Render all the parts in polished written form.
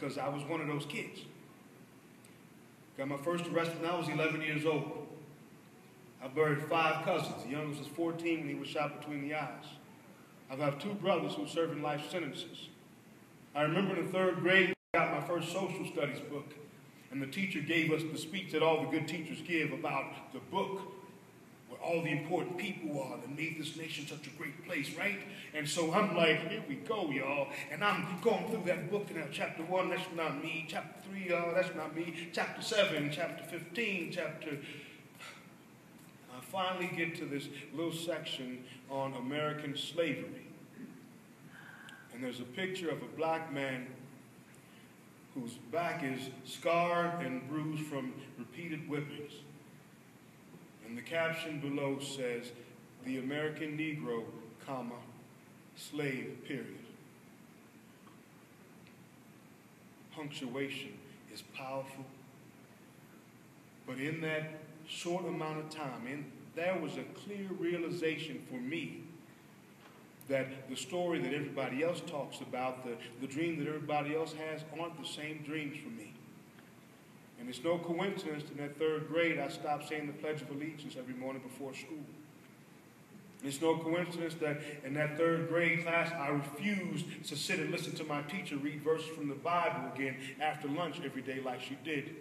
because I was one of those kids. Got my first arrest when I was 11 years old. I buried 5 cousins. The youngest was 14 when he was shot between the eyes. I have 2 brothers who served in life sentences. I remember in the 3rd grade, I got my first social studies book, and the teacher gave us the speech that all the good teachers give about the book, where all the important people are that made this nation such a great place, right? And so I'm like, here we go, y'all. And I'm going through that book, and chapter 1, that's not me. Chapter 3, that's not me. Chapter 7, chapter 15, I finally get to this little section on American slavery. And there's a picture of a black man whose back is scarred and bruised from repeated whippings. And the caption below says, "The American Negro, comma, slave, period." Punctuation is powerful. But in that short amount of time, there was a clear realization for me that the story that everybody else talks about, the dream that everybody else has, aren't the same dreams for me. And it's no coincidence that in that 3rd grade, I stopped saying the Pledge of Allegiance every morning before school. It's no coincidence that in that 3rd grade class, I refused to sit and listen to my teacher read verses from the Bible again after lunch every day like she did.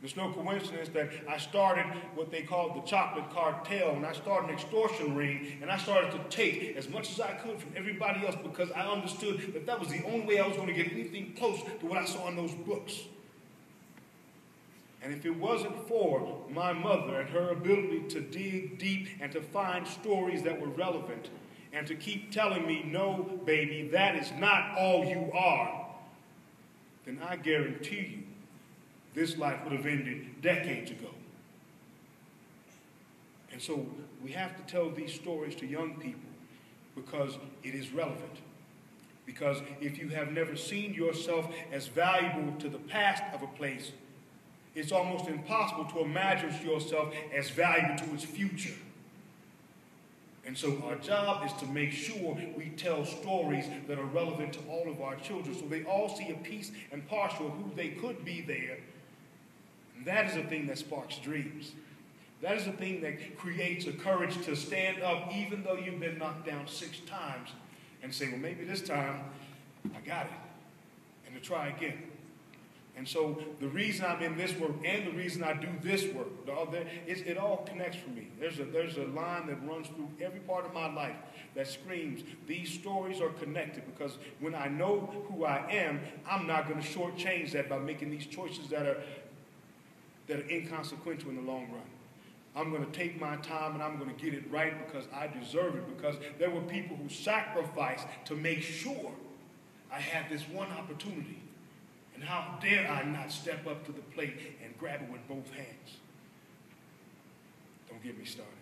It's no coincidence that I started what they called the chocolate cartel, and I started an extortion ring, and I started to take as much as I could from everybody else because I understood that that was the only way I was going to get anything close to what I saw in those books. And if it wasn't for my mother and her ability to dig deep and to find stories that were relevant and to keep telling me, no, baby, that is not all you are, then I guarantee you, this life would have ended decades ago. And so we have to tell these stories to young people because it is relevant. Because if you have never seen yourself as valuable to the past of a place, it's almost impossible to imagine yourself as valuable to its future. And so our job is to make sure we tell stories that are relevant to all of our children so they all see a piece and parcel of who they could be there. That is the thing that sparks dreams. That is the thing that creates a courage to stand up even though you've been knocked down 6 times and say, well, maybe this time I got it, and to try again. And so the reason I'm in this work and the reason I do this work, it all connects for me. There's a line that runs through every part of my life that screams, these stories are connected, because when I know who I am, I'm not going to shortchange that by making these choices that are inconsequential in the long run. I'm going to take my time and I'm going to get it right because I deserve it, because there were people who sacrificed to make sure I had this one opportunity. And how dare I not step up to the plate and grab it with both hands? Don't get me started.